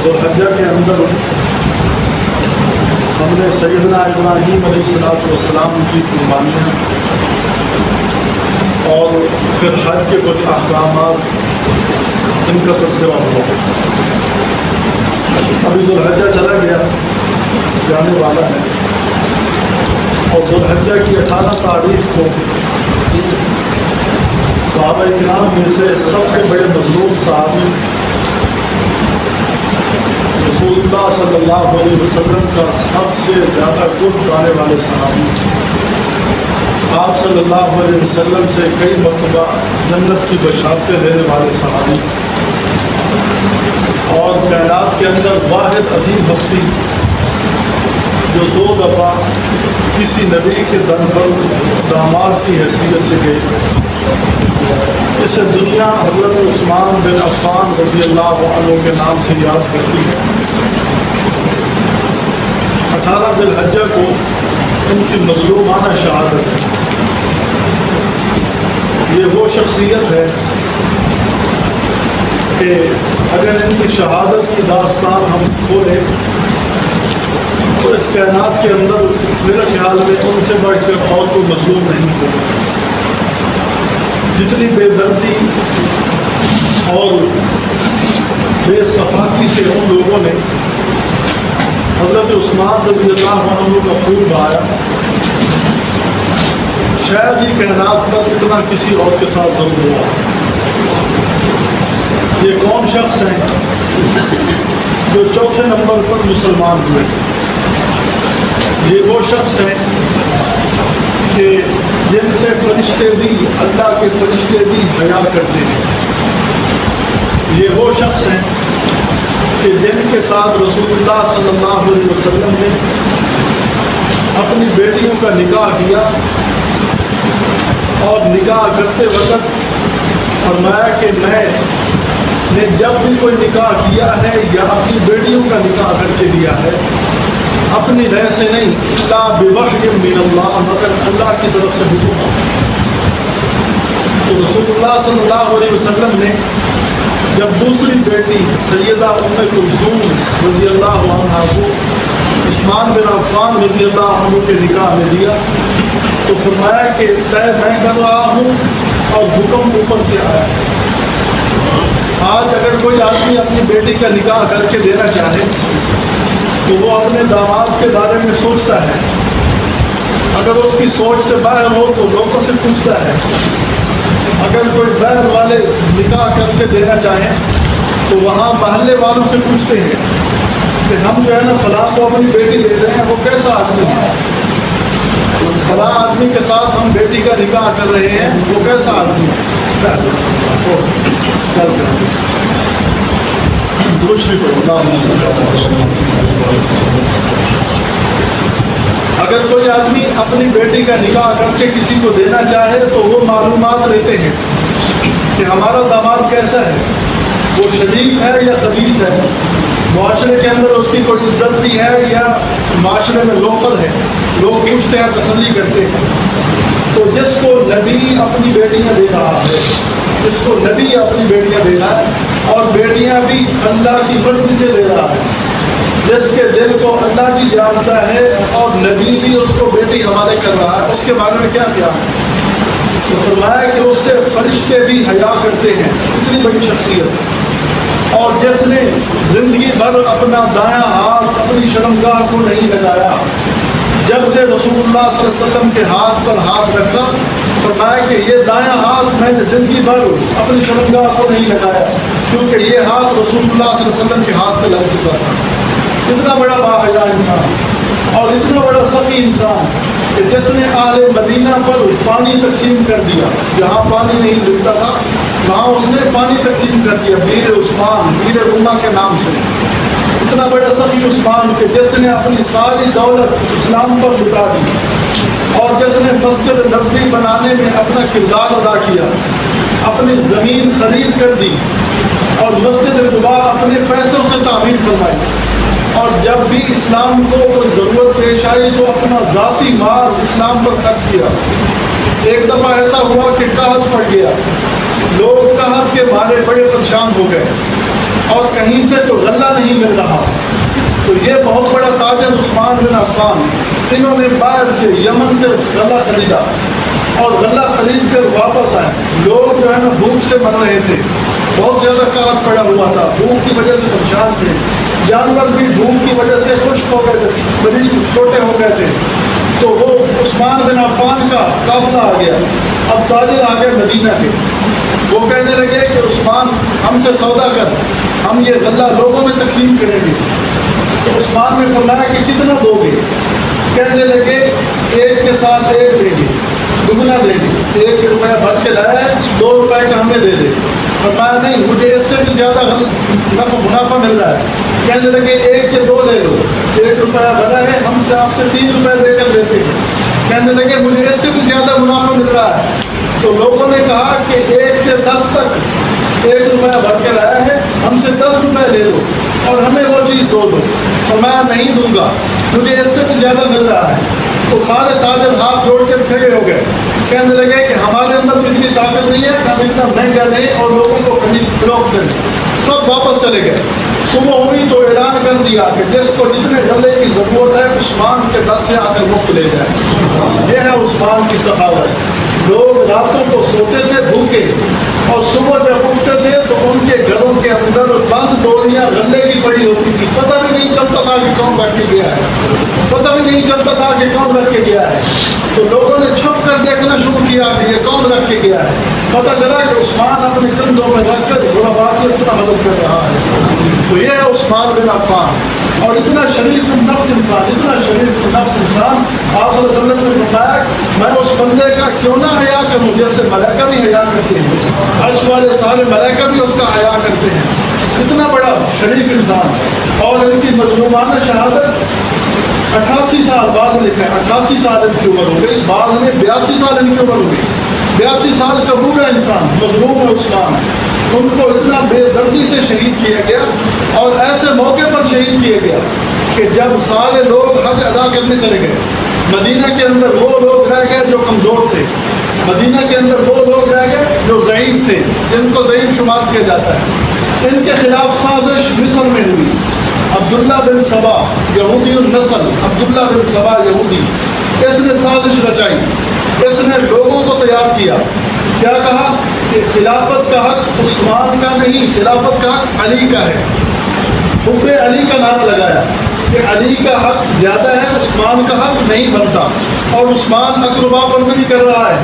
ذوالحجہ کے اندر ہم نے سیدنا ابراہیم علیہ السلام کی قربانیاں اور پھر حج کے کچھ احکامات ان کا تذکرہ ہوا. ابھی ذوالحجہ چلا گیا، جانے والا ہے، اور ذوالحجہ کی 18 تاریخ کو صحابہ کرام میں سے سب سے بڑے مظلوم صحابی رسول اللہ صلی اللہ علیہ وسلم کا سب سے زیادہ قرب پانے والے صحابی، آپ صلی اللہ علیہ وسلم سے کئی مرتبہ جنت کی بشارتیں دینے والے صحابی، اور کائنات کے اندر واحد عظیم ہستی جو 2 دفعہ کسی نبی کے در پر داماد کی حیثیت سے گئے، اسے دنیا حضرت عثمان بن عفان رضی اللہ عنہ کے نام سے یاد کرتی ہے. 18 ذی الحجہ کو ان کی مظلومانہ شہادت ہے. یہ وہ شخصیت ہے کہ اگر ان کی شہادت کی داستان ہم کھولیں تو اس کائنات کے اندر میرے خیال میں ان سے بڑھ کر اور کوئی مظلوم نہیں ہوگا. جتنی بے دردی اور بے صفاقی سے ان لوگوں نے حضرت عثمان رضی اللہ عنہ کا خون بہایا، شاید ہی کائنات پر اتنا کسی اور کے ساتھ ظلم ہوا. یہ کون شخص ہیں جو چوتھے نمبر پر مسلمان ہوئے؟ یہ وہ شخص ہیں کہ جن سے فرشتے بھی، اللہ کے فرشتے بھی حیا کرتے ہیں. یہ وہ شخص ہیں کہ جن کے ساتھ رسول اللہ صلی اللہ علیہ وسلم نے اپنی بیٹیوں کا نکاح کیا، اور نکاح کرتے وقت فرمایا کہ میں نے جب بھی کوئی نکاح کیا ہے یا اپنی بیٹیوں کا نکاح کر کے لیا ہے، اپنی رہ سے نہیں، الا بوحی من اللہ، مگر اللہ کی طرف سے حکم. تو رسول اللہ صلی اللہ علیہ وسلم نے جب دوسری بیٹی سیدہ ام کلثوم رضی اللہ عنہا کو عثمان بن عفان رضی اللہ عنہ کے نکاح میں دیا تو فرمایا کہ طے میں کر رہا ہوں اور حکم اوپر سے آیا. آج اگر کوئی آدمی اپنی بیٹی کا نکاح کر کے دینا چاہے تو وہ اپنے داماد کے بارے میں سوچتا ہے، اگر اس کی سوچ سے باہر ہو تو لوگوں سے پوچھتا ہے. اگر کوئی بہن والے نکاح کر کے دینا چاہیں تو وہاں محلے والوں سے پوچھتے ہیں کہ ہم جو ہے نا فلاں کو اپنی بیٹی دے دیں، وہ کیسا آدمی ہے، فلاں آدمی کے ساتھ ہم بیٹی کا نکاح کر رہے ہیں، وہ کیسا آدمی ہے. دوسری اگر کوئی آدمی اپنی بیٹی کا نکاح کر کے کسی کو دینا چاہے تو وہ معلومات لیتے ہیں کہ ہمارا داماد کیسا ہے، وہ شریف ہے یا خبیث ہے، معاشرے کے اندر اس کی کوئی عزت بھی ہے یا معاشرے میں لوفر ہے، لوگ پوچھتے ہیں، تسلی کرتے ہیں۔ تو جس کو نبی اپنی بیٹیاں دے رہا ہے، جس کو نبی اپنی بیٹیاں دے رہا ہے اور بیٹیاں بھی اللہ کی مرضی سے دے رہا ہے، جس کے دل کو اللہ بھی جانتا ہے اور نبی بھی اس کو بیٹی حوالے کر رہا ہے، اس کے بارے میں کیا کیا ہے؟ تو فرمایا کہ اس سے فرشتے بھی حیا کرتے ہیں، اتنی بڑی شخصیت۔ اور جس نے زندگی بھر اپنا دایاں ہاتھ اپنی شرمگاہ کو نہیں لگایا، جب سے رسول اللہ صلی اللہ علیہ وسلم کے ہاتھ پر ہاتھ رکھا، فرمایا کہ یہ دایاں ہاتھ میں نے زندگی بھر اپنی شرمگاہ کو نہیں لگایا، کیونکہ یہ ہاتھ رسول اللہ صلی اللہ علیہ وسلم کے ہاتھ سے لگ چکا تھا۔ اتنا بڑا باحیا انسان اور اتنا بڑا سخی انسان کہ جس نے اہل مدینہ پر پانی تقسیم کر دیا، جہاں پانی نہیں ملتا تھا وہاں اس نے پانی تقسیم کر دیا، بیر عثمان، بیر روما کے نام سے۔ اتنا بڑا سخی عثمان کہ جس نے اپنی ساری دولت اسلام پر لٹا دی اور جس نے مسجد نبوی بنانے میں اپنا کردار ادا کیا، اپنی زمین خرید کر دی اور مسجد قباء اپنے پیسوں سے تعمیر فرمائی، اور جب بھی اسلام کو کوئی ضرورت پیش آئی تو اپنا ذاتی مال اسلام پر خرچ کیا۔ ایک دفعہ ایسا ہوا کہ قحط پڑ گیا، لوگ قحط کے مارے بڑے پریشان ہو گئے اور کہیں سے تو غلہ نہیں مل رہا، تو یہ بہت بڑا تاجر عثمان بن عفان، انہوں نے باہر سے یمن سے غلہ خریدا اور غلہ خرید کر واپس آئے۔ لوگ جو ہے نا بھوک سے مر رہے تھے، بہت زیادہ قحط پڑا ہوا تھا، بھوک کی وجہ سے پریشان تھے، جانور بھی بھوک کی وجہ سے خشک ہو گئے تھے، مریض چھوٹے ہو گئے تھے۔ تو وہ عثمان بن عفان کا قافلہ آ گیا، اب تاجر آ گئے مدینہ کے، وہ کہنے لگے کہ عثمان ہم سے سودا کر، ہم یہ غلہ لوگوں میں تقسیم کریں گے۔ تو عثمان نے فرمایا کہ کتنا دو گے؟ کہنے لگے ایک کے ساتھ ایک دیں گے، دگنا دیں گے، 1 روپیہ بچ کے لایا ہے، 2 روپے کا ہمیں دے دے۔ فرمایا نہیں، مجھے اس سے بھی زیادہ منافع مل رہا ہے۔ کہنے لگے 1 کے 2 لے لو، 1 روپیہ بڑا ہے، ہم آپ سے 3 روپے دے کر دیتے ہیں۔ کہنے لگے مجھے اس سے بھی زیادہ منافع مل رہا ہے۔ تو لوگوں نے کہا کہ 1 سے 10 تک 1 روپیہ بھر کے لایا ہے، ہم سے 10 روپے لے لو اور ہمیں وہ چیز دو۔ فرمایا نہیں دوں گا، مجھے اس سے بھی زیادہ مل رہا ہے۔ تو سارے تاجر ہاتھ جوڑ کے کھڑے ہو گئے، کہنے لگے کہ ہمارے اندر تو اتنی طاقت نہیں ہے کہ ہم اتنا مہنگا لیں اور لوگوں کو خرید فروخت کریں۔ سب واپس چلے گئے۔ صبح ہوئی تو اعلان کر دیا کہ جس کو جتنے غلے کی ضرورت ہے عثمان کے در سے آ کر مفت لے جائے۔ یہ ہے عثمان کی سخاوت۔ لوگ راتوں کو سوتے تھے بھوکے اور صبح جب اٹھتے تھے تو ان کے گھروں کے اندر بند ڈوریاں غلے کی پڑی ہوتی تھی، پتہ بھی نہیں چلتا تھا کہ کون رکھ کے گیا ہے، پتہ بھی نہیں چلتا تھا کہ کون رکھ کے گیا ہے۔ تو لوگوں نے چھپ کر دیکھنا شروع کیا کہ یہ کون رکھ کے گیا ہے۔ پتہ چلا کہ عثمان اپنے کندھوں میں رکھ کر غربا کی اس طرح مدد کر رہا ہے۔ تو یہ ہے عثمان بن عفان، اور اتنا شریف النفس انسان، اتنا شریف النفس انسان، آپ صلی اللہ علیہ وسلم نے فرمایا میں اس بندے کا کیوں نہ حیا کروں جس سے ملائکہ بھی حیا کرتے ہیں، عرش والے سارے ملائکہ بھی اس کا حیا کرتے ہیں۔ اتنا بڑا شریف انسان، اور ان کی مظلومانہ شہادت 88 سال بعد لکھا ہے، 88 سال ان کی عمر ہو گئی، بعد میں 82 سال ان کی عمر ہو گئی۔ 82 سال کا بوڑھا انسان، مظلوم ہے عثمان، ان کو اتنا بے دردی سے شہید کیا گیا اور ایسے موقع پر شہید کیا گیا کہ جب سارے لوگ حج ادا کرنے چلے گئے، مدینہ کے اندر وہ لوگ رہ گئے جو کمزور تھے، مدینہ کے اندر وہ لوگ رہ گئے جو ضعیف تھے، جن کو ضعیف شمار کیا جاتا ہے۔ ان کے خلاف سازش مصر میں ہوئی۔ عبداللہ بن سبا یہودی النسل، عبداللہ بن سبا یہودی، اس نے سازش رچائی، اس نے لوگوں کو تیار کیا۔ کیا کہا کہ خلافت کا حق عثمان کا نہیں، خلافت کا حق علی کا ہے۔ حب علی کا نعرہ لگایا کہ علی کا حق زیادہ ہے، عثمان کا حق نہیں بنتا، اور عثمان اقربا پر بھی کر رہا ہے،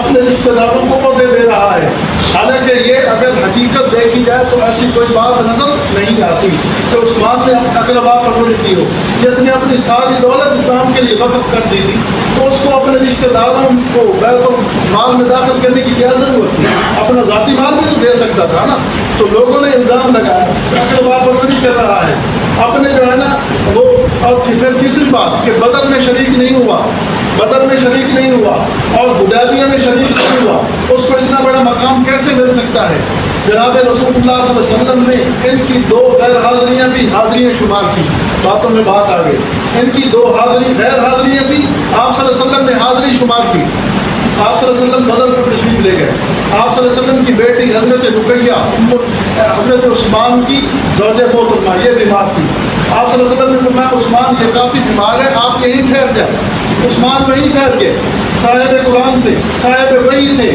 اپنے رشتہ داروں کو عہدے دے رہا ہے، حالانکہ یہ اگر حقیقت دیکھی جائے تو ایسی کوئی بات نظر نہیں آتی کہ عثمان نے اقربا پرورش کی ہو. جس نے اپنی ساری دولت اسلام کے لیے وقف کر دی تھی تو اس کو اپنے رشتہ داروں کو بیت المال میں داخل کرنے کی کیا ضرورت تھی؟ اپنا ذاتی مال بھی تو دے سکتا تھا نا. تو لوگوں نے الزام لگایا کہ اقربا پرورش کر رہا ہے اپنے جو ہے نا وہ. اور پھر تیسری بات کہ بدر میں شریک نہیں ہوا، بدر میں شریک نہیں ہوا اور حدیبیہ میں شریک نہیں ہوا، اس کو اتنا بڑا مقام کیسے مل سکتا ہے؟ جناب رسول اللہ صلی اللہ علیہ وسلم نے ان کی 2 غیر حاضریاں بھی حاضریاں شمار کی. باتوں میں بات آ گئی. ان کی 2 غیر حاضریاں بھی آپ صلی اللہ علیہ وسلم نے حاضری شمار کی. آپ صلی اللہ علیہ وسلم بدر پر تشریف لے گئے. آپ صلی اللہ علیہ وسلم کی بیٹی حضرت رقیہ حضرت عثمان کی زوجہ محترمہ یہ بیمار تھی. آپ صلی اللہ علیہ وسلم نے فرمایا عثمان یہ کافی بیمار ہے، آپ یہیں ٹھہر جائیں. عثمان وہیں ٹھہر گئے. صاحب قرآن تھے، صاحب وحی تھے،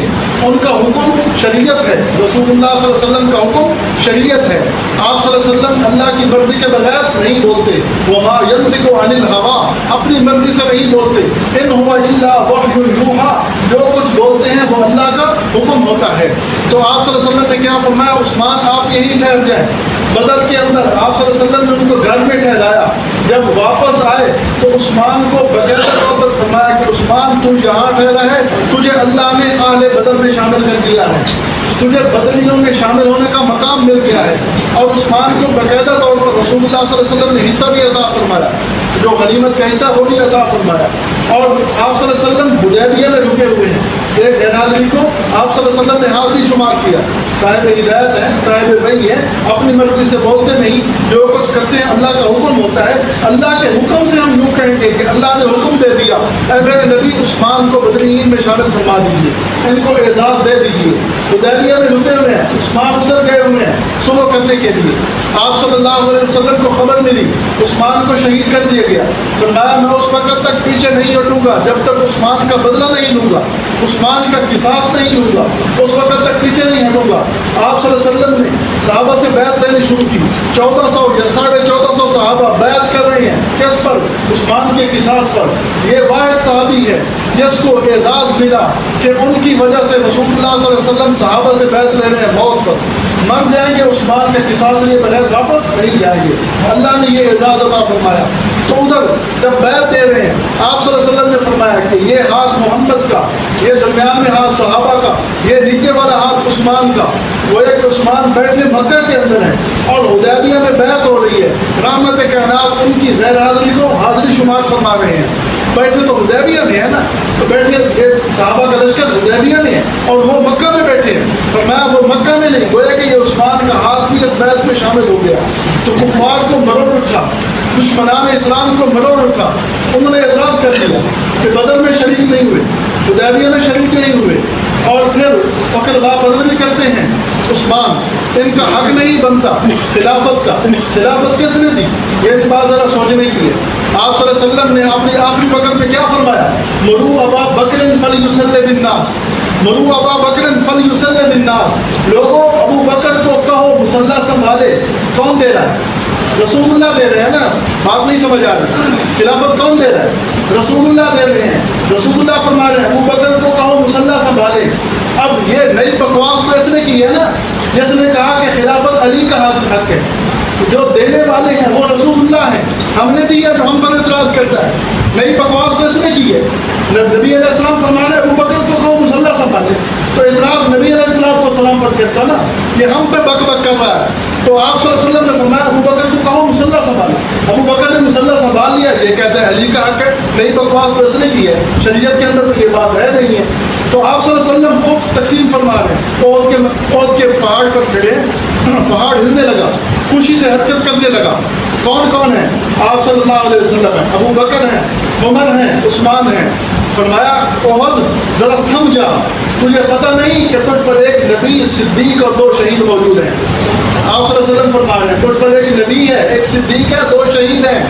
ان کا حکم شریعت ہے. رسول اللہ صلی اللہ علیہ وسلم کا حکم شریعت ہے. آپ صلی اللہ علیہ وسلم اللہ کی مرضی کے بغیر نہیں بولتے. وما ينطق عن الهوى، اپنی مرضی سے نہیں بولتے. ان هو الا وحی یوحى، جو کچھ بولتے ہیں وہ اللہ کا حکم ہوتا ہے. تو آپ صلی اللہ علیہ وسلم نے کیا فرمایا عثمان آپ یہیں ٹھہر جائیں. بدر کے اندر آپ صلی اللہ علیہ وسلم نے ان کو گھر میں ٹھہرایا. جب واپس آئے تو عثمان کو باقاعدہ طور پر فرمایا کہ عثمان تو یہاں ٹھہرا ہے، تجھے اللہ نے اہل بدر میں شامل کر دیا ہے، تجھے بدریوں میں شامل ہونے کا مقام مل گیا ہے. اور عثمان کو باقاعدہ طور پر رسول اللہ صلی اللہ علیہ وسلم نے حصہ بھی عطا فرمایا، جو غنیمت کا حصہ وہ بھی عطا فرمایا. اور آپ صلی اللہ علیہ وسلم حدیبیہ میں رکے ہوئے ہیں. ایک غیر حاضری کو آپ صلی اللہ علیہ وسلم نے حاضری شمار کیا. صاحب ہدایت ہے، صاحب وحی ہے، اپنی مرضی سے بولتے نہیں، جو کچھ کرتے ہیں اللہ کا حکم ہوتا ہے. اللہ کے حکم سے ہم یوں کہیں گے کہ اللہ نے حکم دے دیا اے میرے نبی عثمان کو بدرین میں شامل فرما دیجیے، ان کو اعزاز دے دیجیے. حدیبیہ میں رکے ہوئے ہیں، عثمان ادھر گئے ہوئے ہیں صلح کرنے کے لیے. آپ صلی اللہ علیہ وسلم کو خبر ملی عثمان کو شہید کر دیا گیا. فرمایا میں اس وقت تک پیچھے نہیں ہٹوں گا جب تک عثمان کا بدلہ نہیں لوں گا، عثمان کا قصاص نہیں لوں گا، اس وقت تک پیچھے نہیں ہٹوں گا. آپ صلی اللہ علیہ وسلم نے صحابہ سے بیعت لینی شروع کی. 1400 یا 1450 صحابہ بیعت کر رہے ہیں. کس پر؟ عثمان کے قصاص پر. یہ واحد صحابی ہے جس کو اعزاز ملا کہ ان کی وجہ سے رسول اللہ صلی اللہ علیہ وسلم صحابہ سے بیعت لے رہے ہیں. موت پر مر جائیں گے عثمان کے قصاص لیے بغیر واپس نہیں جائیں گے. اللہ نے یہ اعزاز عطا فرمایا. تو ادھر جب بیعت دے رہے ہیں آپ صلی اللہ علیہ وسلم نے فرمایا کہ یہ ہاتھ محمد کا، یہ درمیان میں ہاتھ صحابہ کا، یہ نیچے والا ہاتھ عثمان کا. وہ ایک عثمان بیٹھے مکہ کے اندر ہے اور حدیبیہ میں بیعت ہو رہی ہے. رحمت کائنات ان کی غیر حاضری کو حاضری شمار فرما رہے ہیں. بیٹھے تو حدیبیہ میں ہے نا، تو بیٹھے صحابہ کا لشکر حدیبیہ میں ہے اور وہ مکہ میں بیٹھے ہیں. فرمایا وہ مکہ میں نہیں، گویا کہ یہ عثمان کا ہاتھ بھی اس بیعت میں شامل ہو گیا. تو کفار کو مرور اٹھا، دشمنان اسلام کو مرور اٹھا. انہوں نے اعتراض کر دیا کہ بدر میں شریک نہیں ہوئے، حدیبیہ میں شریک نہیں ہوئے، اور پھر فخر واپسی کرتے ہیں. عثمان ان کا حق نہیں بنتا خلافت کا. خلافت کس نے دی؟ یہ بات ذرا سوچنے کی ہے. آپ صلی اللہ علیہ وسلم نے اپنی آخری وقت میں کیا فرمایا؟ مرو ابا بکر فلیصلی بالناس، مرو ابا بکر فلیصلی بالناس. لوگوں ابو بکر کو کہو مصلی سنبھالے. کون دے رہا ہے؟ رسول اللہ دے رہے ہیں نا. بات نہیں سمجھ آ رہی. خلافت کون دے رہا ہے؟ رسول اللہ دے رہے ہیں. رسول اللہ فرما رہے ہیں ابو بکر کو کہو مصلی سنبھالے. اب یہ نئی بکواس تو اس نے کی ہے نا، جس نے کہا کہ خلافت علی کا حق ہے. جو دینے والے ہیں وہ رسول اللہ ہیں، ہم نے دی ہے جو ہم پر اعتراض کرتا ہے. نئی بکواس تو اس نے کی ہے. نبی علیہ السلام فرما رہے ابو بکر کو کہو مصلی سنبھالے. تو اعتراض نبی علیہ السلام پر کرتا نا، یہ ہم پہ بک بک کر رہا ہے. تو آپ صلی اللہ علیہ وسلم نے فرمایا ابو بکر کو کہو مصلی سنبھالے. ابو بکر نے مصلی سنبھال لیا. یہ کہتے ہیں علی کا حق ہے. نئی بکواس تو اس نے کی ہے، شریعت کے اندر تو یہ بات ہے نہیں ہے. تو آپ صلی اللہ علیہ وسلم خوب تقسیم فرما رہے ہیں. عہد کے پہاڑ پر کھڑے، پہاڑ ہلنے لگا، خوشی سے حرکت کرنے لگا. کون کون ہے؟ آپ صلی اللہ علیہ وسلم ہیں، ابو بکر ہیں، عمر ہیں، عثمان ہیں. فرمایا عہد ذرا تھم جا، تجھے پتہ نہیں کہ تجھ پر ایک نبی، صدیق اور 2 شہید موجود ہیں. آپ صلی اللہ علیہ وسلم فرما رہے ہیں تجھ پر ایک نبی ہے، ایک صدیق ہے، 2 شہید ہیں.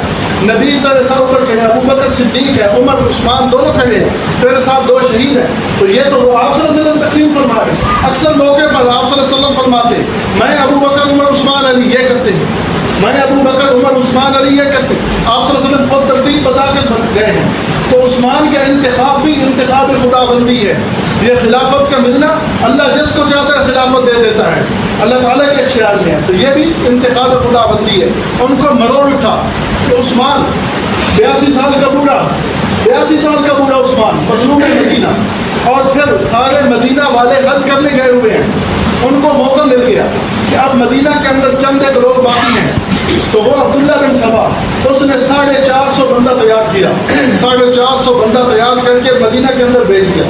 نبی تیرے ساتھ اوپر کھڑے ہیں، ابو بکر صدیق ہے، عمر عثمان دونوں کھڑے ہیں، تیرے ساتھ 2 شہید ہیں. تو یہ تو وہ آپ صلی اللہ علیہ وسلم تقسیم فرما رہے ہیں. اکثر موقع پر آپ صلی اللہ علیہ وسلم فرماتے میں ابو بکر عمر عثمان علی یہ کرتے ہیں، میں ابو بکر عمر عثمان علی یہ کرتے. آپ صلی اللہ علیہ وسلم خود ترتیب بتا کے گئے ہیں. تو اس عثمان کا انتخاب بھی انتخاب خدا بندی ہے. یہ خلافت کا ملنا اللہ جس کو چاہتا ہے خلافت دے دیتا ہے, اللہ تعالیٰ کے اختیار میں ہے. تو یہ بھی انتخاب خدا بندی ہے. ان کو مروڑ اٹھا کہ عثمان 82 سال کا بوڑھا, 82 سال کا بوڑھا عثمان مظلوم مدینہ, اور پھر سارے مدینہ والے حج کرنے گئے ہوئے ہیں. ان کو موقع مل گیا کہ اب مدینہ کے اندر چند ایک لوگ باقی ہیں. تو وہ عبداللہ بن سبا, اس نے 450 بندہ تیار کیا, 450 بندہ تیار کر کے مدینہ کے اندر بھیج دیا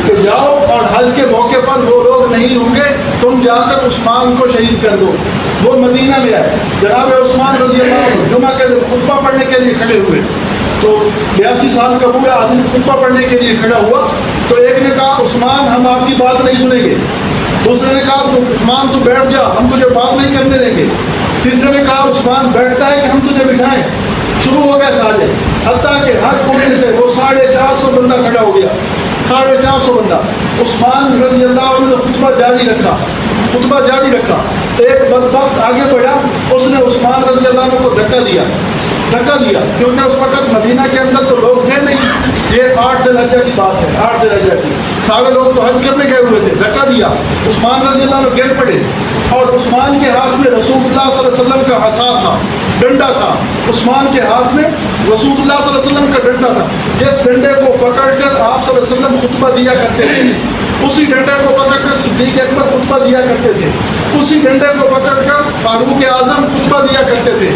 کہ جاؤ اور حج کے موقع پر وہ لوگ نہیں ہوں گے, تم جا کر عثمان کو شہید کر دو. وہ مدینہ میں آئے, جناب عثمان رضی اللہ عنہ جمعہ کے خطبہ پڑھنے کے لیے کھڑے ہوئے. تو 82 سال کا بوڑھا آدمی خطبہ پڑھنے کے لیے کھڑا ہوا. تو ایک نے کہا عثمان ہم آپ کی بات نہیں سنیں گے. دوسرے نے کہا تو عثمان تو بیٹھ جا, ہم تجھے بات نہیں کرنے دیں گے. تیسرے نے کہا عثمان بیٹھتا ہے کہ ہم تجھے بٹھائیں. شروع ہو گئے سارے, حتیٰ کہ ہر کونے سے وہ 450 بندہ کھڑا ہو گیا, 450 بندہ. عثمان رضی اللہ عنہ نے خطبہ جاری رکھا, خطبہ جاری رکھا. ایک بدبخت آگے بڑھا, اس نے عثمان رضی اللہ عنہ کو دھکا دیا, کیونکہ اس وقت مدینہ کے اندر تو لوگ تھے نہیں. یہ 8 ذی الحجہ کی بات ہے, 8 ذی الحجہ کی. سارے لوگ تو حج کرنے گئے ہوئے تھے. دھکا دیا, عثمان رضی اللہ عنہ گر پڑے, اور عثمان کے ہاتھ میں رسول اللہ صلی اللہ علیہ وسلم کا عصا تھا, ڈنڈا تھا. عثمان کے ہاتھ میں رسول اللہ صلی اللہ علیہ وسلم کا ڈنڈا تھا. جس ڈنڈے کو پکڑ کر آپ صلی اللہ علیہ وسلم خطبہ دیا کرتے تھے, اسی ڈنڈے کو پکڑ کر صدیق اکبر خطبہ دیا کرتے تھے, اسی ڈنڈے کو پکڑ کر فاروق اعظم خطبہ دیا کرتے تھے.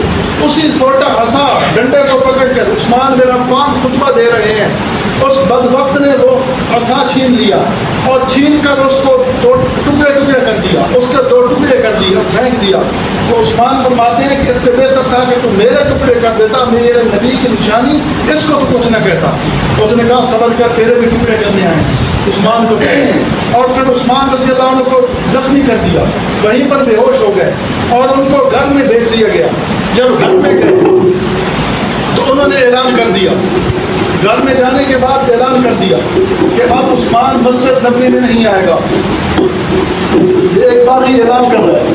اسی چھوٹا عصا ڈنڈے کو پکڑ کر عثمان بن عفان خطبہ دے رہے ہیں. اس بدبخت نے وہ عصا چھین لیا, اور چھین کر اس کو ٹکڑے کر دیا, اس کے 2 ٹکڑے کر دیے, پھینک دیا. تو عثمان فرماتے ہیں کہ اس سے بہتر تھا کہ تو میرے ٹکڑے کر دیتا, میرے نبی کی نشانی, اس کو تو کچھ نہ کہتا. اس نے کہا صبر کر, تیرے بھی ٹکڑے کرنے آئے. عثمان کو کہتے, اور پھر عثمان رضی اللہ عنہ کو زخمی کر دیا, وہیں پر بے ہوش ہو گئے, اور ان کو گھر میں بھیج دیا گیا. جب گھر میں گئے تو انہوں نے اعلان کر دیا, گھر میں جانے کے بعد اعلان کر دیا کہ اب عثمان مسجد نبوی میں نہیں آئے گا. ایک بار ہی اعلان کر رہا ہے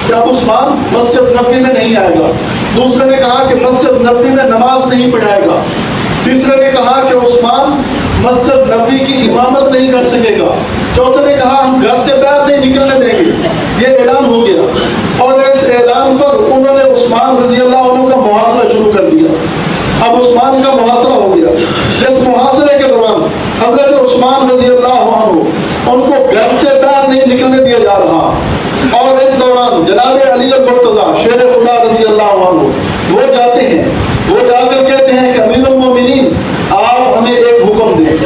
کہ اب عثمان مسجد نبوی میں نہیں آئے گا. دوسرے نے کہا کہ مسجد نبوی میں نماز نہیں پڑھائے گا. تیسرے نے کہا کہ عثمان مسجد نبوی کی امامت نہیں کر سکے گا. چوتھے نے کہا ہم گھر سے باہر نہیں نکلنے دیں گے. یہ اعلان ہو گیا, اور اس اعلان پر انہوں نے عثمان رضی اللہ عنہ کا محاصرہ شروع کر دیا. اب عثمان کا محاصرہ ہو گیا. اس محاصرے کے دوران حضرت عثمان رضی اللہ عنہ ان کو گھر سے باہر نہیں نکلنے دیا جا رہا, اور اس دوران جناب علی المرتضی شیر خدا رضی اللہ عنہ وہ جاتے ہیں, وہ جا کر کہتے ہیں کہ امیر المومنین آپ ہمیں ایک حکم دیں,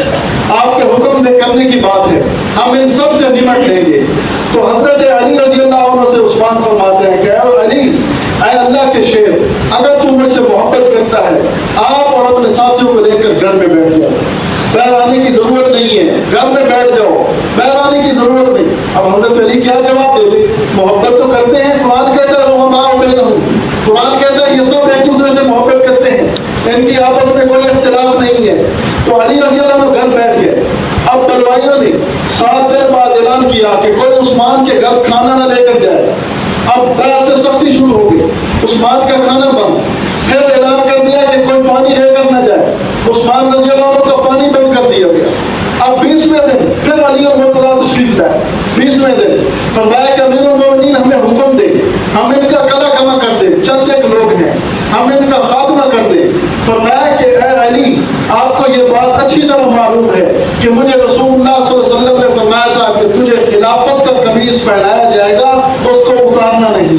آپ کے حکم دے کرنے کی بات ہے, ہم ان سب سے نمٹ لیں گے. تو حضرت علی رضی اللہ عنہ سے عثمان فرماتے ہیں کہ اے علی, اے اللہ کے شیر, اگر تم مجھ سے محبت کرتا ہے آپ اور اپنے ساتھیوں کو لے کر گھر میں بیٹھ جاؤ, باہر آنے کی ضرورت نہیں ہے, گھر میں بیٹھ جاؤ, باہر آنے کی ضرورت نہیں. اب حضرت علی کیا جواب دے دیں, محبت تو کرتے ہیں, قرآن کہتا ہے وہ ہمارا بے رہوں, قرآن کہتا ہے یہ سب ایک دوسرے سے محبت کرتے ہیں, ان کی آپس میں کوئی اختلاف نہیں ہے. تو علی رضی اللہ عنہ گھر بیٹھ گئے. اب بلوائیوں نے 7 دن بعد اعلان کیا کہ کوئی عثمان کے گھر کھانا نہ لے کر جائے. اب باہر سے سختی شروع ہو گئی, عثمان کا کھانا بند. پھر اعلان کر دیا کہ کوئی پانی لے کر نہ جائے, عثمان رضی اللہ عنہ کا پانی بند کر دیا گیا. اب 20ویں دن پھر علی اور مرتضیٰ تشریف لائے. 20ویں دن فرمایا کہ امیر المومنین ہمیں حکم دے, ہم ان کا کلا کما کر دیں, چند ایک لوگ ہیں, ہم ان کا خاتمہ کر دیں. فرمایا کہ اے علی, آپ کو یہ بات اچھی طرح معلوم ہے کہ مجھے رسول اللہ صلی اللہ علیہ وسلم نے فرمایا تھا کہ تجھے خلافت کا قمیص پہنایا جائے گا, اس کو اتارنا نہیں.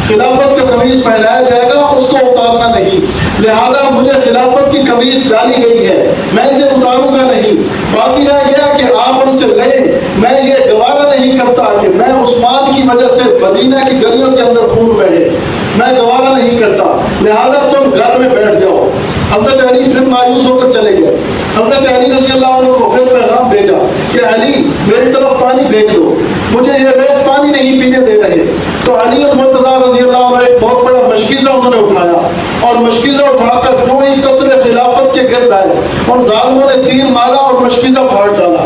خلافت کا قمیص پہنایا جائے گا, اس کو اتارنا نہیں. لہذا مجھے خلافت کی قمیص ڈالی گئی ہے, میں اسے اتاروں گا نہیں. باقی رہ گیا کہ آپ ان سے لیں. میں یہ گوارا نہیں کرتا کہ میں عثمان کی وجہ سے مدینہ کی گلیوں کے اندر خون بہے, میں گوارا نہیں کرتا, لہذا تم گھر میں بیٹھ جاؤ. حضرت علی پھر مایوس ہو کر چلے گئے. حضرت علی رضی اللہ عنہ کو پھر پیغام بھیجا کہ علی میری طرف پانی بھیج دو, مجھے یہ لوگ پانی نہیں پینے دے رہے. تو علی اور مرتضیٰ رضی اللہ عنہ ایک بہت بڑا مشکیزہ انہوں نے اٹھایا, اور مشکیزہ اٹھا کر جو ہی قصر خلافت کے گرد آئے, ان ظالموں نے تیر مارا اور مشکیزہ پھاڑ ڈالا.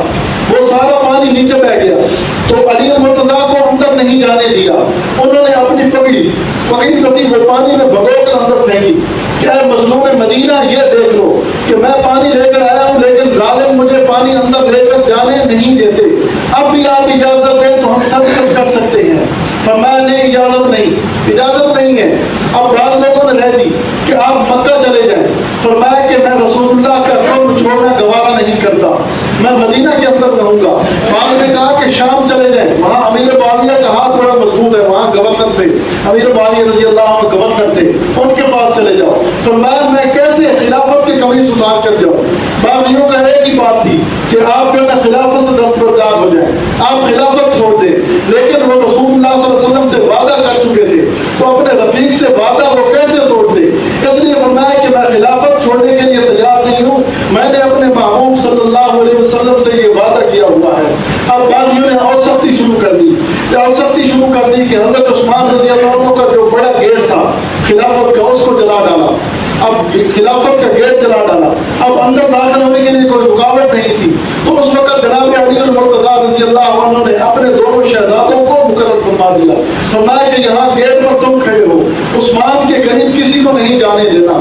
وہ سارا پانی نیچے بہ گیا. تو علی اور مرتضیٰ کو اندر نہیں جانے دیا. انہوں نے اپنی پگڑی کتی وہ پانی میں بھگو کر اندر پھینکی کہ اے مظلوم مدینہ, یہ دیکھ لو کہ میں پانی لے کر آیا سکتے ہیں؟ فرمایا نہیں، اجازت نہیں ہے۔ اب بعض لوگوں نے رہ دی کہ آپ مکہ چلے جائیں، فرمایا کہ میں رسول اللہ کا قول چھوڑنا گوارا نہیں کرتا، میں مدینہ کے اندر رہوں گا۔ بعض نے کہا کہ شام چلے جائیں، وہاں امیر معاویہ کا ہاتھ بڑا مضبوط ہے، وہاں گورنر تھے، امیر معاویہ رضی اللہ عنہ گورنر تھے، ان کے پاس چلے جاؤ۔ فرمایا میں کیسے خلافت کے قمیص اتار کر جاؤں؟ باغیوں کا ایک ہی بات تھی کہ آپ جو ہے خلافت سے دستبردار ہو جائیں، آپ خلافت چھوڑ دیں، لیکن وہ رسول اللہ صلی اللہ علیہ وسلم سے وعدہ کر چکے تھے، تو اپنے رفیق سے وعدہ وہ کیسے توڑتے؟ اس لیے فرمایا کہ میں خلافت چھوڑنے کے لیے تیار نہیں ہوں، میں نے اپنے محبوب صلی اللہ علیہ وسلم سے یہ وعدہ کیا ہوا ہے۔ اب باغیوں نے اور سختی شروع کر دی کہ حضرت عثمان رضی اللہ عنہ کا جو بڑا گیٹ تھا خلافت کا، اس کو جلا ڈالا۔ اب خلافت کا گیٹ جلا ڈالا، اب اندر داخل ہونے کے لیے کوئی رکاوٹ نہیں تھی۔ تو اس وقت جناب علی المرتضیٰ رضی اللہ عنہ نے اپنے دونوں شہزادوں کو مقرر فرما دیا، فرمایا کہ یہاں گیٹ پر تم کھڑے ہو، عثمان کے قریب کسی کو نہیں جانے دینا۔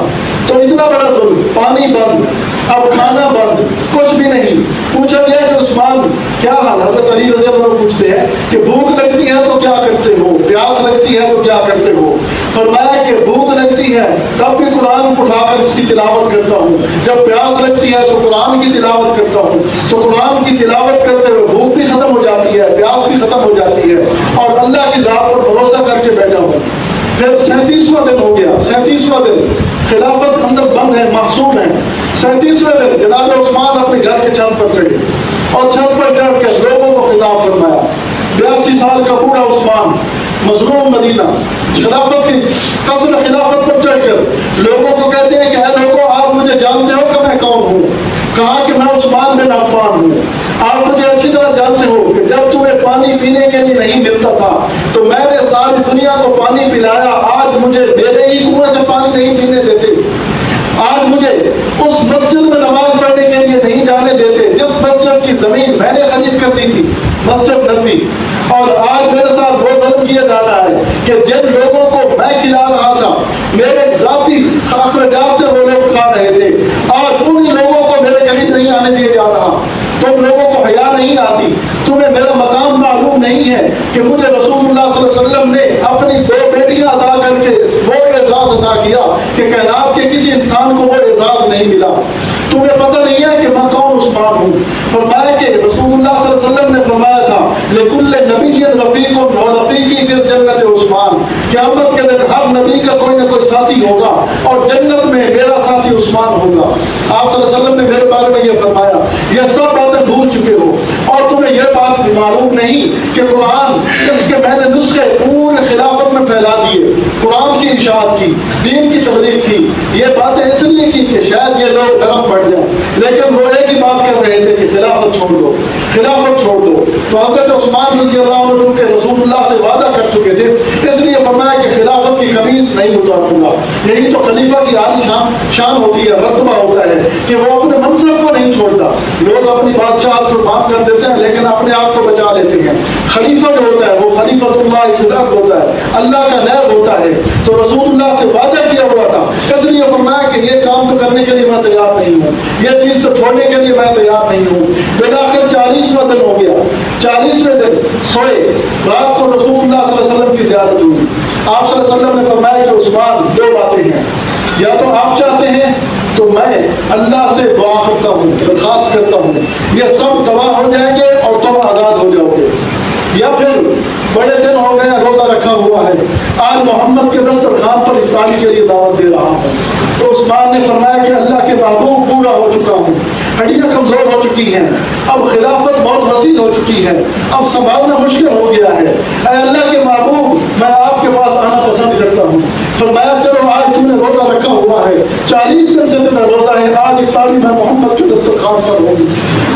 تو اتنا بڑا ظلم، پانی بند، اب کھانا بند، کچھ بھی نہیں۔ پوچھا گیا کہ عثمان کیا حال؟ حضرت علی رضی اللہ عنہ پوچھتے ہیں کہ بھوک لگتی ہے تو کیا کرتے ہو، پیاس لگتی ہے تو کیا کرتے ہو؟ فرمایا کہ بھوک لگتی ہے تب بھی قرآن اٹھا کر اس کی تلاوت کرتا ہوں، جب پیاس لگتی ہے تو قرآن کی تلاوت کرتا ہوں، تو قرآن کی تلاوت کرتے ہوئے بھوک بھی ختم ہو جاتی ہے، پیاس بھی ختم ہو جاتی ہے، اور اللہ کی ذات پر بھروسہ کر کے بیٹھا ہوں۔ پھر 37واں دن ہو گیا، 37واں دن خلافت اندر بند ہے، محصول ہے۔ 37ویں دن جناب عثمان اپنے گھر کے چھت پر چڑھے اور چھت پر چڑھ کر لوگوں کو خطاب فرمایا۔ 82 سال کا بوڑھا عثمان، مظلوم مدینہ، خلافت کی قصر خلافت پر چڑھ کر لوگوں کو کہتے ہیں کہ اے لوگوں، آپ مجھے جانتے ہو کہ میں کون ہوں؟ کہا کہ میں عثمان بن عفان ہوں۔ آپ مجھے اچھی طرح جانتے ہو کہ جب تمہیں پانی پینے کے لیے نہیں ملتا تھا تو میں نے ساری دنیا کو پانی پلایا، آج مجھے میرے ہی کنویں سے پانی نہیں پینے دیتے، آج مجھے اس مسجد میں نماز پڑھنے کے لیے نہیں جانے دیتے جس مسجد کی زمین میں نے خرید کر دی تھی، مسجد نبوی، اور آج میرے ساتھ وہ ظلم کیا جا رہا ہے کہ جن لوگوں کو میں کھلا رہا تھا میرے ذاتی اخراجات سے وہ لوگ کھا رہے تھے، آج انہی لوگوں کو میرے قریب نہیں آنے دیا جا رہا۔ تم لوگوں کو حیا نہیں آتی، تمہیں میرا مقام معلوم نہیں ہے کہ مجھے رسول اللہ صلی اللہ علیہ وسلم نے اپنی 2 بیٹیاں ادا کر کے وہ اعزاز ادا کیا کہ کائنات کے کسی انسان کو وہ اعزاز نہیں ملا۔ تمہیں پتہ نہیں ہے کہ میں کون عثمان ہوں۔ فرمایا کہ رسول اللہ صلی اللہ علیہ وسلم نے فرمایا تھا لکل نبی رفیق و رفیقی فی الجنت عثمان، قیامت کے دن ہر نبی کا کوئی نہ کوئی ساتھی ہوگا اور جنت میں میرا ساتھی عثمان ہوگا۔ آپ صلی اللہ علیہ وسلم نے میرے بارے میں یہ فرمایا۔ یہ سب باتیں بھول چکے ہو اور تمہیں یہ بات معلوم نہیں کہ قرآن اس کے میں نے نسخے پورے خلافت میں پھیلا دیے، قرآن کی اشاعت کی، دین کی تبلیغ کی۔ یہ باتیں اس لیے کی کہ شاید یہ لوگ نرم پڑ جائیں، لیکن وہ ایک ہی بات کر رہے تھے کہ خلافت چھوڑ دو، خلافت چھوڑ دو۔ تو حضرت عثمان رضی اللہ عنہ چونکہ رسول اللہ سے وعدہ کر چکے تھے، اس لیے فرمایا کہ خلافت کی قمیص نہیں اتاروں گا۔ یہی تو خلیفہ کی عالی شان ہوتی ہے، مرتبہ ہوتا ہے کہ وہ اپنے منصب کو نہیں چھوڑتا۔ لوگ اپنی بادشاہت کو معاف کر دیتے ہیں لیکن اپنے آپ کو بچا لیتے ہیں۔ خلیفہ جو ہوتا ہے وہ خلیفۃ اللہ فی الارض ہوتا ہے، اللہ کا نائب ہوتا ہے۔ تو رسول اللہ سے وعدہ کیا ہوا تھا، اس لیے فرمایا کہ یہ کام تو کرنے کے لیے میں تیار نہیں ہوں، یہ چیز تو چھوڑنے کے لیے میں تیار نہیں ہوں۔ بالآخر 40واں دن ہو گیا، 40ویں دن سوئے، رات کو رسول اللہ صلی اللہ علیہ وسلم کی زیارت ہوئی۔ آپ صلی اللہ علیہ وسلم نے فرمایا کہ عثمان 2 باتیں ہیں، یا تو آپ چاہتے ہیں تو میں اللہ سے دعا کرتا ہوں، درخواست کرتا ہوں یہ سب تباہ ہو جائیں گے اور تم آزاد ہو جاؤ گے، یا پھر بڑے دن ہو گئے روزہ رکھا ہوا ہے، آج محمد کے دسترخوان پر افطاری کے لیے دعوت دے رہا ہوں۔ تو عثمان نے فرمایا کہ اللہ کے محبوب پورا ہو چکا ہوں، ہڈیاں کمزور ہو چکی ہیں، اب خلافت بہت وسیع ہو چکی ہے، اب سنبھالنا مشکل ہو گیا ہے، اے اللہ کے محبوب میں آپ کے پاس آنا پسند کرتا ہوں۔ فرمایا چلو آج تم نے روزہ رکھا ہوا ہے، 40 دن سے تمہیں روزہ ہے، آج افطاری میں محمد کے دسترخوان پر ہوگی۔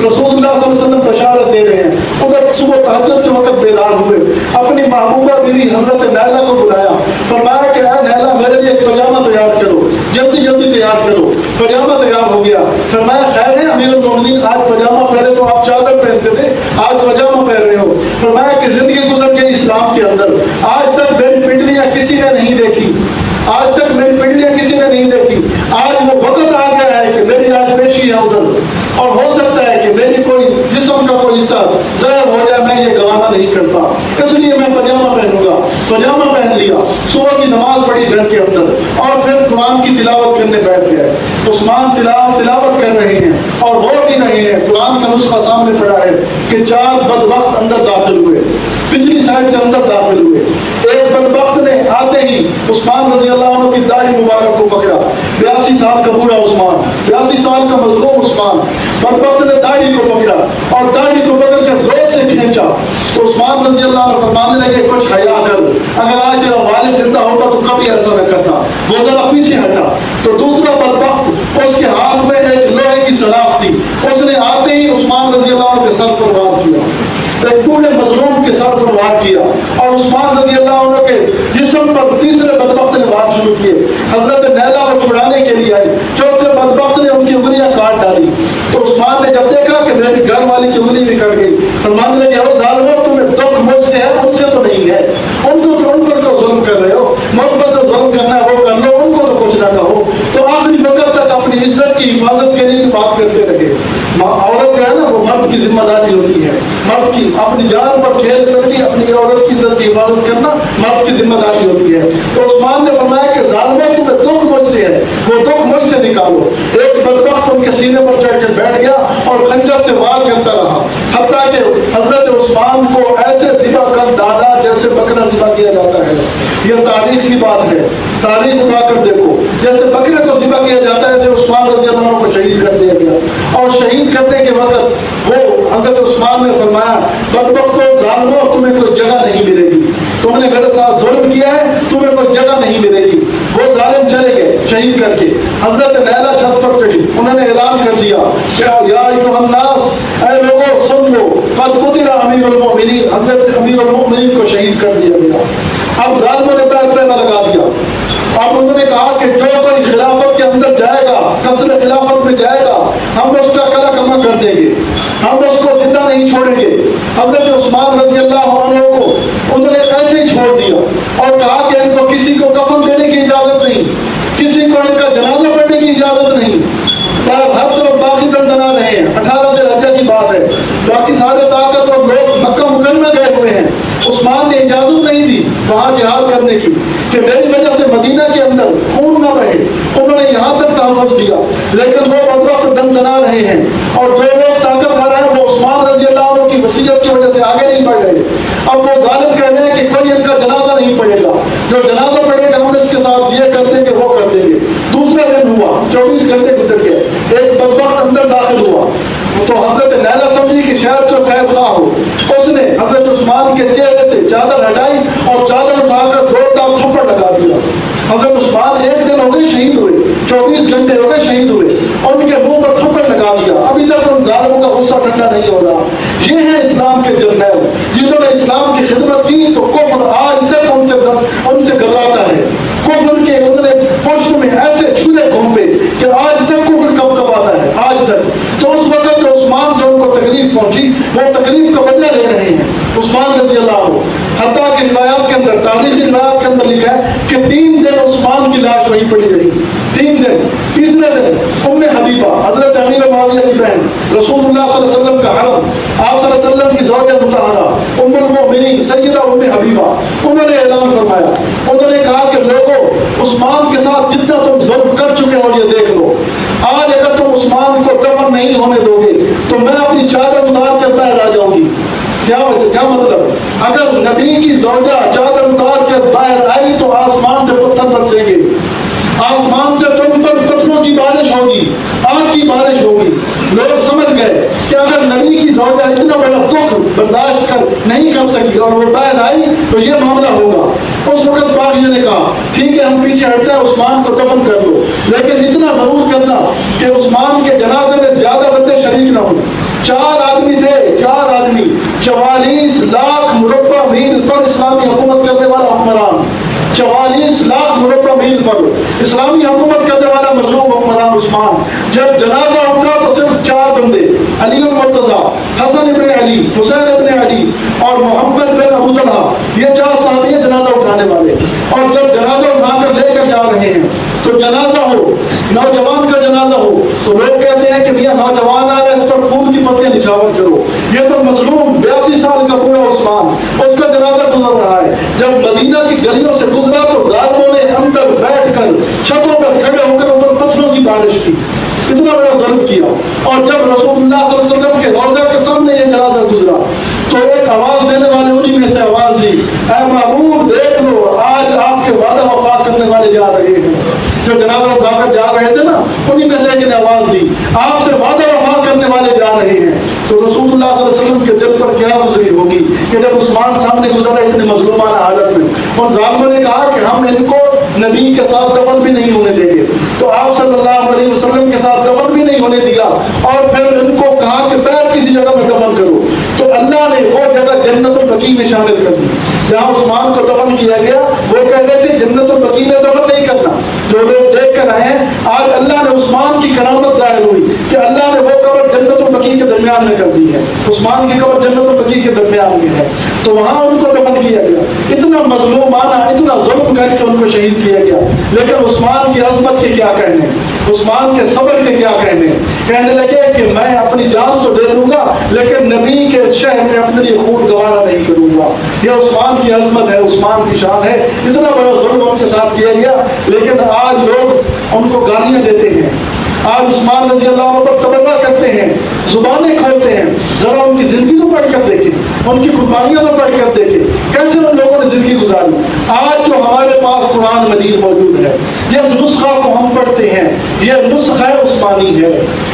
رسول اللہ صلی اللہ علیہ وسلم بشارت دے رہے ہیں۔ ادھر صبح تہجد کے وقت بیدار ہوئے، اپنی محبوبہ بیوی حضرت نیلہ کو بلایا، فرمایا کہ اے نیلہ میرے لیے ایک پاجامہ تیار کرو، جلدی جلدی تیار کرو۔ پاجامہ تیار ہو گیا۔ فرمایا خیر ہے امیر المومنین، آج پاجامہ پہلے تو آپ چادر پہنتے تھے، آج پاجامہ پہن رہے ہو۔ فرمایا کہ زندگی گزر گئی اسلام کے اندر، آج تک میری پنڈلیاں کسی نے نہیں دیکھی، آج تک میری پنڈلیاں کسی نے نہیں دیکھی، آج وہ وقت آ گیا ہے کہ میری آج پیشی ہے ادھر، اور ہو سکتا ہے کہ میری کوئی جسم کا کوئی حصہ ضائع ہو جائے، میں یہ گوانا نہیں کرتا، اس لیے میں پاجامہ پہن لیا، صبح کی نماز پڑھی گھر کے اندر اور پھر قرآن کی تلاوت کرنے بیٹھ گئے۔ عثمان تلاوت کر رہے ہیں اور غور بھی رہے ہیں، قرآن کا نسخہ سامنے پڑا ہے کہ 4 بدبخت اندر داخل ہوئے، پچھلی سائڈ سے اندر داخل ہوئے۔ ایک بدبخت نے آتے ہی عثمان رضی اللہ عنہ کی داڑھی مبارک کو پکڑا، 82 سال کا بوڑھا عثمان، 82 سال کا مظلوم عثمان، بدبخت نے داڑھی کو پکڑا اور داڑھی کو پکڑ کر زور سے کھینچا تو عثمان رضی اللہ عنہ فرمانے لگے کچھ حیا کر، اگر آج تیرا والد زندہ ہوتا تو کبھی ایسا نہ کرتا، وہ ذرا پیچھے ہٹا۔ تو دوسرا بدبخت، اس کے ہاتھ میں ایک لوہے کی سلاخ تھی، اس نے آتے ہی عثمان رضی اللہ عنہ کے سر پر وار کیا، ایک بوڑھے مظلوم کے سر پر وار کیا اور عثمان رضی اللہ عنہ کے جسم پر تیسرے بدبخت نے وار شروع کیے۔ حضرت نیلا کو چھڑانے کے لیے آئی، چوتھے بدبخت نے ان کی انگلیاں کاٹ ڈالی تو عثمان نے جب دیکھا کہ میری گھر والی کی انگلی بھی کٹ گئی، فرمانے لگے او ظالمو تمہیں دکھ مجھ سے ہے، مجھ سے تو نہیں ہے، ان پر تو ظلم کر رہے ہو، مجھ پر تو ظلم کرنا ہے وہ کر لو، ان کو تو کچھ نہ کہو۔ تو آخری وقت تک اپنی عزت کی حفاظت کے لیے بات کرتے رہے۔ عورت جو ہے نا وہ مرد کی ذمہ داری ہوتی ہے، مرد کی اپنی جان پر کھیل کر کے اپنی عورت کی عزت کی حفاظت کرنا مرد کی ذمہ داری ہوتی ہے۔ تو عثمان نے فرمایا کہ ظالموں تمہیں دکھ مجھ سے ہے، وہ دکھ مجھ سے نکالو۔ ایک بدبخت ان کے سینے پر چڑھ کر بیٹھ گیا اور خنجر سے وار کرتا رہا، حتیٰ کہ حضرت عثمان کو ایسے ذبح کر ڈالا جیسے بکرا ذبح کیا جاتا ہے۔ یہ تاریخ کی بات ہے، تاریخ اٹھا کر دیکھو، جیسے بکرے کو ذبح کیا جاتا ہے ایسے عثمان رضی اللہ عنہ کو شہید کر دیا گیا۔ اور شہید کرنے کے وقت وہ حضرت عثمان نے فرمایا بدبختو ظالمو تمہیں کوئی جگہ نہیں ملے گی، تم نے میرے ساتھ ظلم کیا ہے، تمہیں کوئی جگہ نہیں ملے گی۔ وہ ظالم چلے گئے شہید کر کے۔ حضرت نیلا چھت پر چڑھی، انہوں نے اعلان کر دیا کہ یا ایھا الناس، اے لوگوں سن لو، قد قتل امیر المؤمنین، حضرت امیر المؤمنین کو شہید کر دیا گیا۔ اب ظالموں نے پیر پہ لگا دیا، اب انہوں نے کہا کہ جو کوئی خلافت کے اندر جائے گا، قصر خلافت میں جائے گا، ہم اس کا کلا کما کر دیں گے، ہم اس کو زندہ نہیں چھوڑیں گے۔ حضرت عثمان رضی اللہ عنہ کو انہوں نے ایسے ہی چھوڑ دیا اور کہا کہ ان کو کسی کو کفن دینے کی اجازت نہیں، کسی کو ان کا جنازہ پڑھنے کی اجازت نہیں۔ ہر طرف باقی دندنا رہے ہیں، 18 ذی الحجہ کی بات ہے، باقی سارے طاقتور لوگ مکہ مکرمہ گئے ہوئے ہیں۔ عثمان نے اجازت نہیں دی وہاں جہاد کرنے کی کہ میری وجہ سے مدینہ کے اندر خون نہ بہے، انہوں نے یہاں تک تحفظ دیا، لیکن وہ بدبخت دندنا رہے ہیں اور جو لوگ طاقتور ہیں وہ عثمان رضی اللہ عنہ کی وصیت کی وجہ سے آگے نہیں بڑھ رہے۔ اب وہ ظالم کہہ رہے ہیں کہ کوئی ان کا جنازہ نہیں پڑے گا، جو جنازہ پڑے گا ہم اس کے ساتھ یہ کر دیں گے وہ کر دیں گے۔ دوسرا دن ہوا، 24 گھنٹے گزر گئے، ایک بدبخت اندر داخل ہوا تو حضرت نیلا سمجھی کہ شاید جو خیر خواہ ہو، اس نے حضرت عثمان کے چہرے سے چادر ہٹائی اور چادر اٹھا کر زوردار تھپڑ لگا دیا۔ حضرت عثمان 1 دن ہو گئے شہید ہوئے، 24 گھنٹے ہو گئے شہید ہوئے، اور ان کے منہ پر تھپڑ لگا دیا۔ ابھی تک ان ظالموں کا غصہ ٹھنڈا نہیں ہو رہا۔ یہ ہیں اسلام کے جرنیل، جنہوں نے اسلام کی خدمت کی تو کفر آج تک ان سے گھبراتا ہے۔ کفر کے انہوں نے پشت میں ایسے چھلے گھومے کہ آج تک کفر کب کب آتا ہے، آج تک۔ تو اس وقت جو عثمان سے ان کو تکلیف پہنچی وہ تکلیف کا بدلہ لے رہے ہیں عثمان رضی اللہ عنہ۔ حتیٰ کہ روایات کے اندر، تاریخی روایات کے اندر لکھا ہے کہ 3 دن عثمان کی لاش وہیں پڑی رہی، 3 دن۔ تیسرے دن ام حبیبہ حضرت امیر معاویہ کی بہن، رسول اللہ صلی اللہ علیہ وسلم کا حرم، آپ صلی اللہ علیہ وسلم کی زوجہ مطہرہ ام المؤمنین سیدہ ام حبیبہ، انہوں نے اعلان فرمایا، انہوں نے کہا کہ لوگوں عثمان کے ساتھ جتنا تم ظلم کر چکے ہو یہ دیکھ لو، آج اگر تم عثمان کو دفن نہیں ہونے دو گے تو میں اپنی چادر اتار کر باہر آ جاؤں گی۔ کیا مطلب؟ اگر نبی کی زوجہ چادر اتار کر باہر آئی تو آسمان سے پتھر برسیں گے، آسمان سے تم پر پتھروں کی بارش ہوگی، آگ کی بارش ہوگی۔ لوگ سمجھ گئے کہ اگر نبی کی زوجہ اتنا بڑا دکھ برداشت نہیں کر سکی اور وہ باہر آئی تو یہ معاملہ ہوگا۔ اس وقت باغیوں نے کہا ٹھیک ہے ہم پیچھے ہٹتے ہیں، عثمان کو دفن کر دو، لیکن اتنا ضرور کرنا کہ عثمان کے جنازے میں زیادہ بندے شریک نہ ہوں۔ 4 آدمی تھے، 4 آدمی، 44 لاکھ مربع میل پر اسلامی حکومت کرنے والا حکمران، 44 لاکھ مربع میل پر اسلامی حکومت کرنے والا مظلوم حکمران عثمان۔ جب جنازہ اٹھا تو صرف 4 بندے، علی المرتضیٰ، حسن ابن علی، حسین ابن علی اور محمد بن ابو طلحہ، یہ 4 صحابی جنازہ اٹھانے والے۔ اور جب جنازہ اٹھا کر لے کر جا رہے ہیں تو جنازہ ہو، نوجوان کا جنازہ ہو تو لوگ کہتے ہیں کہ بھیا نوجوان آ رہا ہے، اس پر خون کی پتیاں نچھاور کرو۔ یہ تو مظلوم 82 سال کا بوڑھا عثمان، اس کا جنازہ گزر رہا ہے، جب مدینہ کی گلیوں سے گزرا تو ظالموں نے اندر بیٹھ کر چھتوں پر کھڑے ہو کر اوپر پتھروں کی بارش کی، اتنا بڑا ظلم کیا. اور جب رسول اللہ صلی اللہ علیہ وسلم کے روضہ کے سامنے یہ جنازہ گزرا تو ایک آواز دینے والے انہی میں سے آواز دی، اے محبوب دیکھ لو آج آپ کے وعدہ وفا کرنے والے جا رہے ہیں. جو جنازہ اٹھا کر جا رہے تھے نا انہی میں سے ایک نے آواز دی، آپ سے وعدہ وفا کرنے والے جا رہے ہیں. تو رسول اللہ صلی اللہ علیہ وسلم کے دل پر کیا گزری ہوگی کہ جب عثمان سامنے گزرا اتنے مظلومانہ حالت میں، ان ظالموں نے کہا کہ ہم ان کو نبی کے ساتھ دفن بھی نہیں ہونے دیں گے. تو آپ صلی اللہ علیہ وسلم کے ساتھ دفن بھی نہیں ہونے دیا اور پھر ان کو کہا کہ پیر کسی جگہ میں دفن کرو. تو اللہ نے وہ جگہ جنت البقیع میں شامل کر دی. جہاں عثمان کو دفن کیا گیا وہ کہہ رہے تھے جنت البقیع میں دفن نہیں کرنا. جو لوگ دیکھ کر آئے ہیں آج اللہ نے عثمان کی کرامت ظاہر ہوئی کہ اللہ نے وہ قبر جنت البقیع کے درمیان میں کر دی ہے. عثمان کی قبر جنت البقیع کے درمیان میں ہے تو وہاں ان کو دفن کیا گیا. اتنا مظلومانہ اتنا ظلم کر کے ان کو شہید کیا گیا. لیکن عثمان کی عظمت کے کیا کہنے، عثمان کے صبر کے کیا کہنے. کہنے لگے کہ میں اپنی جان تو دے دوں گا لیکن نبی کے شہر میں اپنے لیے خون گوارا نہیں کروں گا. یہ عثمان کی عظمت ہے، عثمان کی شان ہے. اتنا بڑا ظلم ان کے ساتھ کیا گیا لیکن آج لوگ ان کو گالیاں دیتے ہیں. آج عثمان رضی اللہ عنہ پر تبرہ کرتے ہیں، زبانیں کھولتے ہیں. ذرا ان کی زندگی تو پڑھ کر دیکھیں، ان کی قربانیاں تو پڑھ کر دیکھیں کیسے ان لوگوں نے زندگی گزاری. آج جو ہمارے پاس قرآن مجید موجود ہے جس نسخہ کو ہم پڑھتے ہیں یہ نسخہ عثمانی ہے.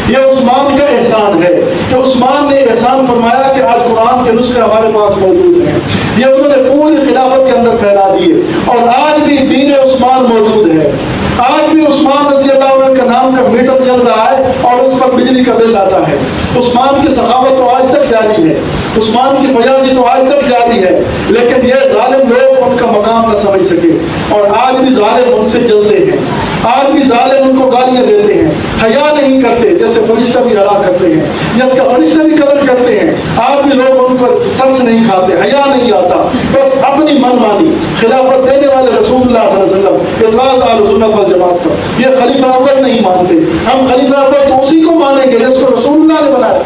یہ عثمان کا احسان ہے کہ عثمان نے احسان فرمایا کہ آج قرآن کے نسخے ہمارے پاس موجود ہیں. یہ انہوں نے پوری خلافت کے اندر پھیلا دیے اور آج بھی دین عثمان موجود ہے. آج بھی عثمان رضی اللہ عنہ کا نام کا میٹر چل رہا ہے اور اس پر بجلی کا بل آتا ہے. عثمان کی سخاوت تو آج تک جاری ہے، عثمان کی فیاضی تو آج تک جاری ہے. لیکن یہ ظالم لوگ ان کا مقام نہ سمجھ سکے اور آج بھی ظالم ان سے جلتے ہیں. آج بھی ظالم ان کو گالیاں دیتے ہیں، حیا نہیں کرتے جیسے فرشتہ بھی حیا کرتے ہیں، جس کا فرشتہ بھی قدر کرتے ہیں. آج بھی لوگ ان پر ترس نہیں کھاتے، حیا نہیں آتا، بس اپنی من مانی. خلافت دینے والے رسول اللہ صلی اللہ علیہ وسلم اطلاع اہل سنت والجماعت پر یہ خلیفہ اول نہیں مانتے. ہم خلیفہ اول تو اسی کو مانیں گے جس کو رسول اللہ نے بنایا.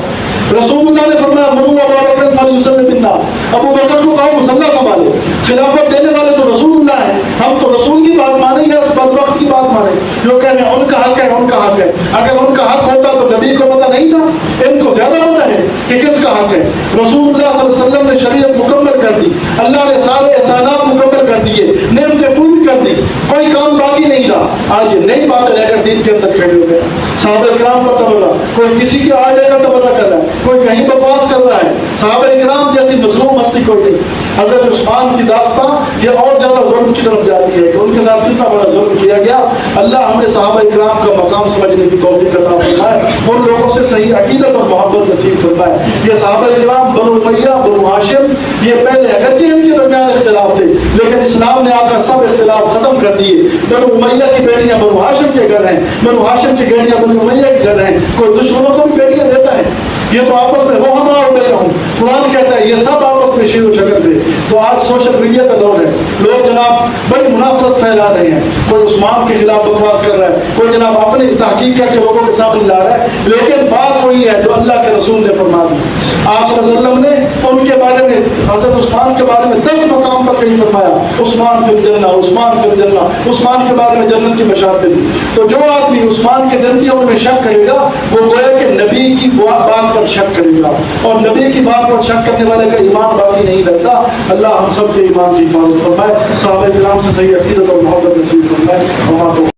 رسول اللہ نے فرمایا منو ابا بکر فلیصلی بالناس، ابو بکر کو کہو مصلی سنبھالے. خلافت دینے والے تو رسول اللہ ہیں، ہم تو رسول کی بات مانیں یا اس بدبخت کی بات مانیں جو کہتے ہیں ان کا حق ہے ان کا حق ہے. اگر ان کا حق ہوتا تو نبی کو پتہ نہیں تھا؟ ان کو زیادہ پتہ ہے کہ کس کا حق ہے. رسول اللہ صلی اللہ علیہ وسلم نے شریعت مکمل کر دی، اللہ نے سارے احسانات مکمل کر دیے، نعمتیں پوری کر دی، کوئی کام باقی نہیں تھا. آج یہ نئی باتیں لے کر دین کے اندر کھڑے ہو گئے. صحابہ کرام پر تبرہ، کوئی کسی کے آئے کا تبرہ کر رہا ہے، کوئی کہیں بکواس کر رہا ہے. صحابہ کرام جیسی مظلوم ہستی کوئی نہیں. حضرت عثمان کی داستان یہ اور زیادہ ظلم کی طرف جاتی ہے کہ ان کے ساتھ کتنا بڑا ظلم کیا گیا. اللہ ہمیں صحابہ کرام کا مقام سمجھنے کی توفیق عطا فرمائے، ان لوگوں سے صحیح عقیدت اور محبت نصیب فرمائے. یہ صحابہ کرام بنو امیہ بنو ہاشم یہ پہلے اگرچہ ان کے درمیان اختلاف تھے لیکن اسلام نے آ کر سب اختلاف ختم کر دیے. بنو امیہ کی بیٹیاں بنو ہاشم کے گھر ہیں، بنو ہاشم کی بیٹیاں بنو امیہ کے گھر ہیں. کوئی دشمنوں کو بھی بیٹیاں دیتا ہے. یہ تو آپس میں وہ ہمارا بیٹا ہوں. قرآن کہتا ہے یہ سب آپس میں شیر و شکر تھے. تو آج سوشل میڈیا کا دور ہے، لوگ جناب بڑی منافرت پھیلا رہے ہیں. کوئی عثمان کے خلاف بکواس کر رہا ہے، کوئی جناب اپنی تحقیق کر کے لوگوں کے سامنے لا رہا ہے. لیکن بات وہی ہے جو اللہ کے رسول نے فرما دی. آپ صلی اللہ علیہ وسلم نے ان کے بارے میں حضرت عثمان کے بارے میں 10 مقام پر کہیں فرمایا عثمان فی الجنہ، عثمان فی الجنہ، عثمان کے بارے میں جنت کی بشارتیں دی. تو جو آدمی عثمان کے درجوں میں شک کرے گا وہ گویا کہ نبی کی بات پر شک کرے گا اور نبی کی بات پر شک کرنے والے کا ایمان باقی نہیں رہتا. اللہ ہم سب کے ایمان کی حفاظت فرمائے، صحابہ کرام سے صحیح عقیدت اور محبت نصیب فرمائے.